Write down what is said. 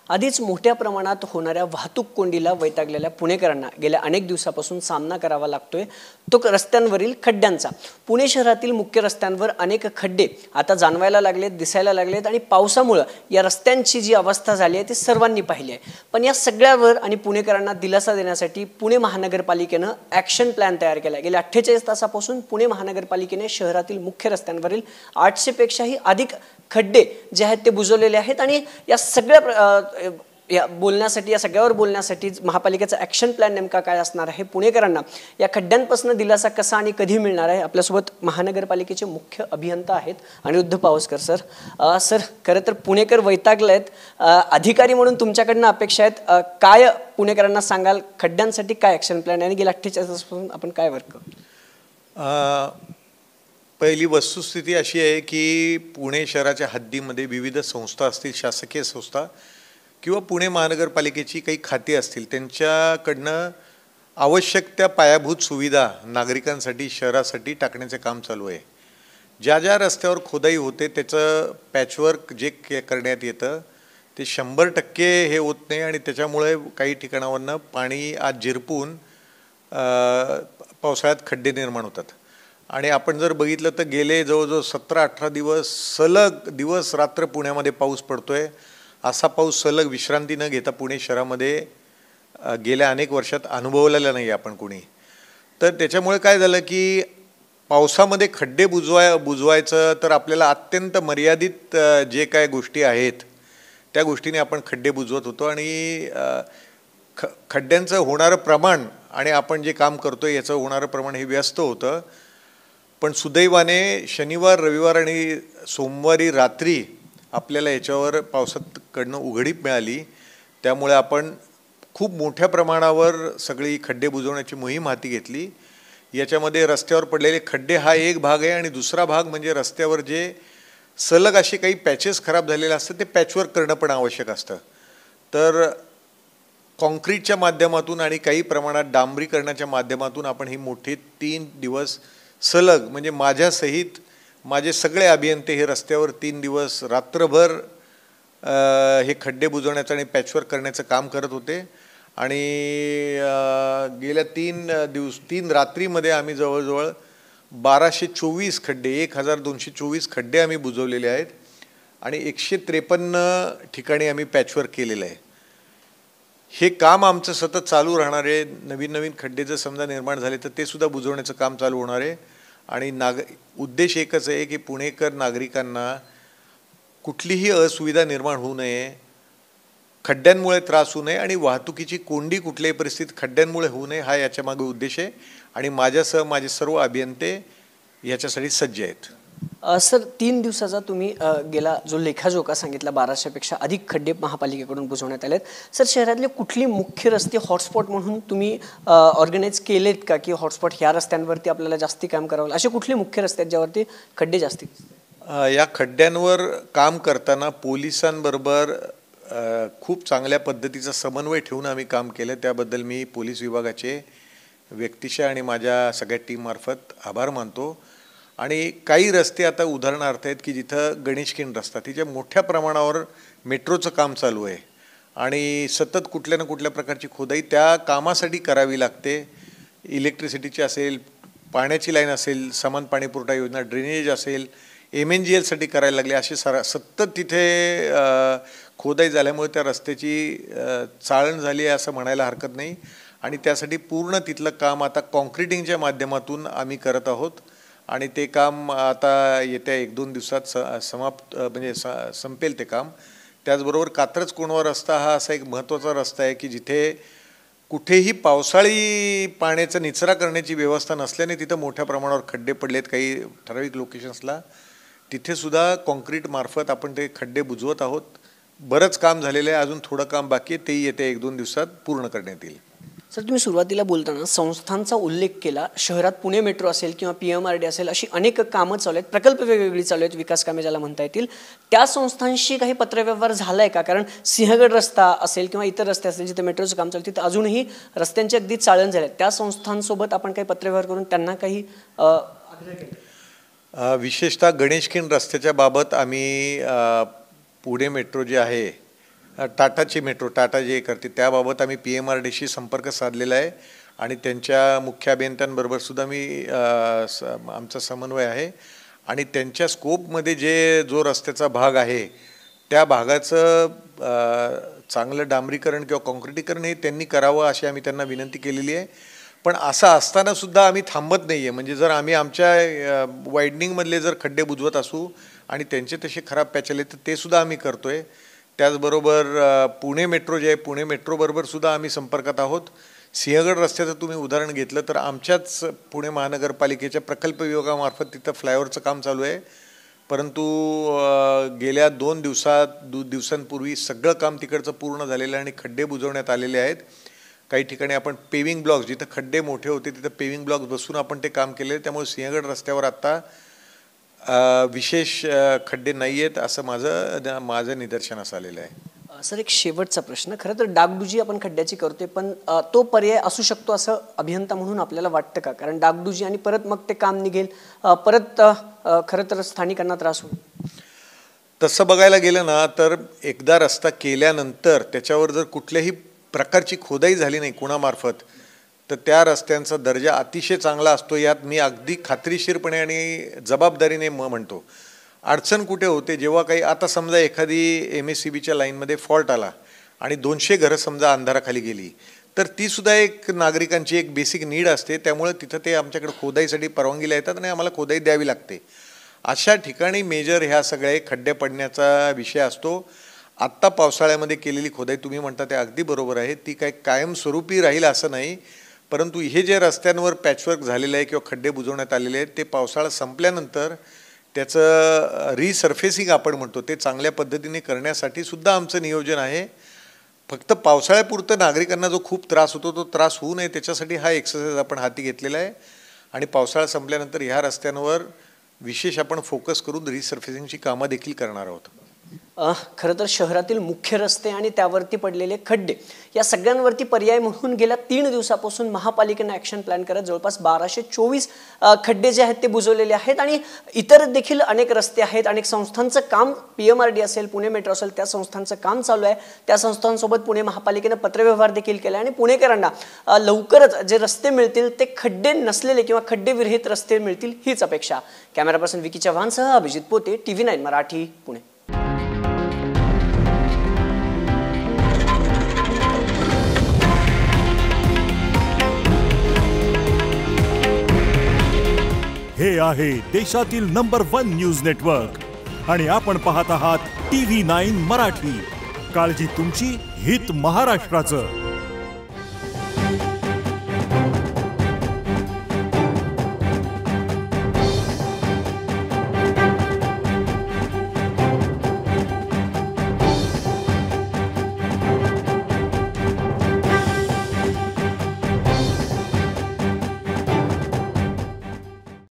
आधीच मोठ्या प्रमाणात होणाऱ्या वाहतूक कोंडीला वैतागलेल्या पुणेकरांना गेल्या अनेक दिवसापासून सामना करावा लागतोय तो रस्त्यांवरील खड्ड्यांचा। पुणे शहरातील मुख्य रस्त्यांवर अनेक खड्डे आता जाणवायला लागलेत, दिसायला लागलेत आणि पावसामुळे या रस्त्यांची जी अवस्था झाली आहे ती सर्वांनी पाहिली आहे। पण या सगळ्यावर आणि पुणेकरांना दिलासा देण्यासाठी पुणे महानगरपालिकेने ॲक्शन प्लॅन तयार केला। गेल्या 48 तासापासून पुणे महानगरपालिकेने शहरातील मुख्य रस्त्यांवरील 800 पेक्षाही अधिक खड्डे जे आहेत ते बुजवलेले आहेत आणि या सगळ्यावर बोलण्यासाठी महापालिकेचा ॲक्शन प्लॅन नेमका काय असणार आहे, पुणेकरांना या खड्ड्यांपासून दिलासा कसा आणि कधी मिळणार आहे। आपल्यासोबत महानगरपालिकेचे मुख्य अभियंता आहेत अनिरुद्ध पावसकर सर। सर, खरं तर पुणेकर वैतागलेत, अधिकारी म्हणून तुमच्याकडनं अपेक्षा आहेत, काय पुणेकरांना सांगाल, खड्ड्यांसाठी काय ॲक्शन प्लॅन आहे आणि गेल्या 48 तासापासून आपण काय वर्क करू? पहिली वस्तुस्थिती अशी आहे की पुणे शहराच्या हद्दीमध्ये विविध संस्था असतील, शासकीय संस्था किंवा पुणे महानगरपालिकेची काही खाती असतील, त्यांच्याकडनं आवश्यक त्या पायाभूत सुविधा नागरिकांसाठी शहरासाठी टाकण्याचे काम चालू आहे। ज्या ज्या रस्त्यावर खोदाई होते त्याचं पॅचवर्क जे करण्यात येतं ते 100% हे होत नाही आणि त्याच्यामुळे काही ठिकाणावरनं पाणी आत झिरपून पावसाळ्यात खड्डे निर्माण होतात। आणि आपण जर बघितलं तर गेले जवळजवळ 17-18 दिवस सलग दिवस रात्र पुण्यामध्ये पाऊस पडतोय। असा पाऊस सलग विश्रांती न घेता पुणे शहरामध्ये गेल्या अनेक वर्षात अनुभवलेला नाही आपण कोणी। तर त्याच्यामुळे काय झालं की पावसामध्ये खड्डे बुजवायचं तर आपल्याला अत्यंत मर्यादित जे काय गोष्टी आहेत त्या गोष्टीने आपण खड्डे बुजवत होतो आणि खड्ड्यांचं होणारं प्रमाण आणि आपण जे काम करतोय याचं होणारं प्रमाण हे व्यस्त होतं। पण सुदैवाने शनिवार, रविवार आणि सोमवारी रात्री आपल्याला याच्यावर पावसाकडनं उघडीप मिळाली, त्यामुळे आपण खूप मोठ्या प्रमाणावर सगळी खड्डे बुजवण्याची मोहीम हाती घेतली। याच्यामध्ये रस्त्यावर पडलेले खड्डे हा एक भाग आहे आणि दुसरा भाग म्हणजे रस्त्यावर जे सलग असे काही पॅचेस खराब झालेले असतात ते पॅचवर्क करणं पण आवश्यक असतं। तर कॉन्क्रीटच्या माध्यमातून आणि काही प्रमाणात डांबरीकरणाच्या माध्यमातून आपण ही मोठी 3 दिवस सलग म्हणजे माझ्यासहित माझे सगळे अभियंते हे रस्त्यावर 3 दिवस रात्रभर हे खड्डे बुजवण्याचं आणि पॅचवर्क करण्याचं काम करत होते। आणि गेल्या 3 रात्रीमध्ये आम्ही जवळजवळ 1224 खड्डे 1224 खड्डे आम्ही बुजवलेले आहेत आणि 153 ठिकाणी आम्ही पॅचवर्क केलेलं आहे। हे काम आमचं सतत चालू राहणार आहे। नवीन नवीन खड्डे जर समजा निर्माण झाले तर ते सुद्धा बुजवण्याचं काम चालू होणार आहे आणि उद्देश एकच आहे की पुणेकर नागरिकांना कुठलीही असुविधा निर्माण होऊ नये, खड्ड्यांमुळे त्रास होऊ नये आणि वाहतुकीची कोंडी कुठल्याही परिस्थितीत खड्ड्यांमुळे होऊ नये हा याच्यामागे उद्देश आहे आणि माझ्यासह माझे सर्व अभियंते याच्यासाठी सज्ज आहेत। सर, 3 दिवसाचा तुम्ही गेला जो लेखाजोखा सांगितला, 1200 पेक्षा अधिक खड्डे महापालिकेकडून बुजवण्यात आलेत। सर, शहरातले कुठली मुख्य रस्ते हॉटस्पॉट म्हणून तुम्ही ऑर्गनाईज केलेत का की हॉटस्पॉट ह्या रस्त्यांवरती आपल्याला जास्ती काम करावं, असे कुठले मुख्य रस्ते आहेत ज्यावरती खड्डे जास्ती? या खड्ड्यांवर काम करताना पोलिसांबरोबर खूप चांगल्या पद्धतीचा समन्वय ठेवून आम्ही काम केलं, त्याबद्दल मी पोलीस विभागाचे व्यक्तिशः आणि माझ्या सगळ्या टीममार्फत आभार मानतो। आणि काही रस्ते आता उदाहरणार्थ आहेत की जिथं गणेशखिंड रस्ता तिथे मोठ्या प्रमाणावर मेट्रोचं काम चालू आहे आणि सतत कुठल्या ना कुठल्या प्रकारची खोदाई त्या कामासाठी करावी लागते। इलेक्ट्रिसिटीची असेल, पाण्याची लाईन असेल, समान पाणी पुरवठा योजना, ड्रेनेज असेल, MNGLसाठी करायला लागले, असे सतत तिथे खोदाई झाल्यामुळे त्या रस्त्याची चाळण झाली आहे असं म्हणायला हरकत नाही आणि त्यासाठी पूर्ण तिथलं काम आता कॉन्क्रिटिंगच्या माध्यमातून आम्ही करत आहोत आणि ते काम आता येत्या 1-2 दिवसात संपेल ते काम। त्याचबरोबर कात्रज कोंढवा रस्ता हा असा एक महत्त्वाचा रस्ता आहे की जिथे कुठेही पावसाळी पाण्याचा निचरा करण्याची व्यवस्था नसल्याने तिथं मोठ्या प्रमाणावर खड्डे पडलेत काही ठराविक लोकेशन्सला, तिथे सुद्धा कॉन्क्रीट मार्फत आपण ते खड्डे बुजवत आहोत। बरंच काम झालेलं आहे, अजून थोडं काम बाकी आहे, तेही येत्या 1-2 दिवसात पूर्ण करण्यात येईल। सर, तुम्ही सुरुवातीला बोलताना संस्थांचा उल्लेख केला, शहरात पुणे मेट्रो असेल किंवा PMRD असेल अशी अनेक कामं चालू आहेत, प्रकल्प वेगवेगळी चालू आहेत, विकास कामे ज्याला म्हणता येतील, त्या संस्थांशी काही पत्रव्यवहार झाला आहे का? कारण सिंहगड रस्ता असेल किंवा इतर रस्ते असेल जिथे मेट्रोचं काम चालतं तिथं अजूनही रस्त्यांची अगदी चाळण झाली आहे, त्या संस्थांसोबत आपण काही पत्रव्यवहार करून त्यांना काही विशेषतः गणेशखिंड रस्त्याच्या बाबत आम्ही पुणे मेट्रो जे आहे टाटाची मेट्रो, टाटा जे करते त्याबाबत आम्ही PMRDशी संपर्क साधलेला आहे आणि त्यांच्या मुख्य अभियंत्यांबरोबर सुद्धा आमचा समन्वय आहे आणि त्यांच्या स्कोपमध्ये जो रस्त्याचा भाग आहे त्या भागाचं चांगलं डांबरीकरण किंवा काँक्रिटीकरण हे त्यांनी करावं अशी आम्ही त्यांना विनंती केलेली आहे. पण असं असताना सुद्धा आम्ही थांबत नाही आहे. म्हणजे जर आम्ही आमच्या वायडनिंगमधले जर खड्डे बुजवत असू आणि त्यांचे तसे खराब पॅच आले तर ते सुद्धा आम्ही करतो आहे. त्याचबरोबर पुणे मेट्रो जे आहे, पुणे मेट्रोबरोबर सुद्धा आम्ही संपर्कात आहोत. सिंहगड रस्त्याचं तुम्ही उदाहरण घेतलं तर आमच्याच पुणे महानगरपालिकेच्या प्रकल्प विभागामार्फत तिथं फ्लायओव्हरचं काम चालू आहे. परंतु गेल्या 2 दिवसांपूर्वी सगळं काम तिकडचं पूर्ण झालेलं आहे आणि खड्डे बुजवण्यात आलेले आहेत. काही ठिकाणी आपण पेविंग ब्लॉक्स, जिथं खड्डे मोठे होते तिथं पेविंग ब्लॉक्स बसून आपण ते काम केले. त्यामुळे सिंहगड रस्त्यावर आत्ता विशेष खड्डे नाही आहेत असं माझं निदर्शनास आलेलं आहे. सर, एक शेवटचा प्रश्न. खरं तर डागडुजी आपण खड्ड्याची करतोय, पण तो पर्याय असू शकतो असं अभियंता म्हणून आपल्याला वाटतं का? कारण डागडुजी आणि परत मग ते काम निघेल, परत खरं तर स्थानिकांना त्रास होईल. तसं बघायला गेलं ना तर एकदा रस्ता केल्यानंतर त्याच्यावर जर कुठल्याही प्रकारची खोदाई झाली नाही कुणामार्फत तर त्या रस्त्यांचा दर्जा अतिशय चांगला असतो. यात मी अगदी खात्रीशीरपणे आणि जबाबदारीने म्हणतो. अडचण कुठे होते, जेव्हा काही आता समजा एखादी MSCBच्या लाईनमध्ये फॉल्ट आला आणि 200 घरं समजा अंधाराखाली गेली तर ती सुद्धा एक नागरिकांची एक बेसिक नीड असते. त्यामुळे तिथं ते आमच्याकडे खोदाईसाठी परवानगीला येतात आणि आम्हाला खोदाई द्यावी लागते. अशा ठिकाणी मेजर ह्या सगळे खड्डे पडण्याचा विषय असतो. आत्ता पावसाळ्यामध्ये केलेली खोदाई तुम्ही म्हणता ते अगदी बरोबर आहे, ती काही कायमस्वरूपी राहील असं नाही. परंतु हे जे रस्त्यांवर पॅचवर्क झालेलं आहे किंवा खड्डे बुजवण्यात आलेले आहेत ते पावसाळा संपल्यानंतर त्याचं रिसर्फेसिंग आपण म्हणतो ते चांगल्या पद्धतीने करण्यासाठी सुद्धा आमचं नियोजन आहे. फक्त पावसाळ्यापुरतं नागरिकांना जो खूप त्रास होतो तो त्रास होऊ नये त्याच्यासाठी हा एक्सरसाइज आपण हाती घेतलेला आहे आणि पावसाळा संपल्यानंतर ह्या रस्त्यांवर विशेष आपण फोकस करून रिसर्फेसिंगची कामं देखील करणार आहोत. खरं तर शहरातील मुख्य रस्ते आणि त्यावरती पडलेले खड्डे या सगळ्यांवरती पर्याय म्हणून गेल्या 3 दिवसापासून महापालिकेनं ॲक्शन प्लॅन करत जवळपास 1224 खड्डे जे आहेत ते बुजवलेले आहेत आणि इतर देखील अनेक रस्ते आहेत. अनेक संस्थांचं काम, PMRD असेल, पुणे मेट्रो असेल, त्या संस्थांचं काम चालू आहे. त्या संस्थांसोबत पुणे महापालिकेनं पत्रव्यवहार देखील केला आणि पुणेकरांना लवकरच जे रस्ते मिळतील ते खड्डे नसलेले किंवा खड्डे विरहित रस्ते मिळतील हीच अपेक्षा. कॅमेरा पर्सन विकी चव्हाणसह अभिजित पोते, TV9 मराठी, पुणे. हे आहे देशातील नंबर 1 न्यूज नेटवर्क आणि आपण पाहत आहात TV9 मराठी. काळजी तुमची, हित महाराष्ट्राचं.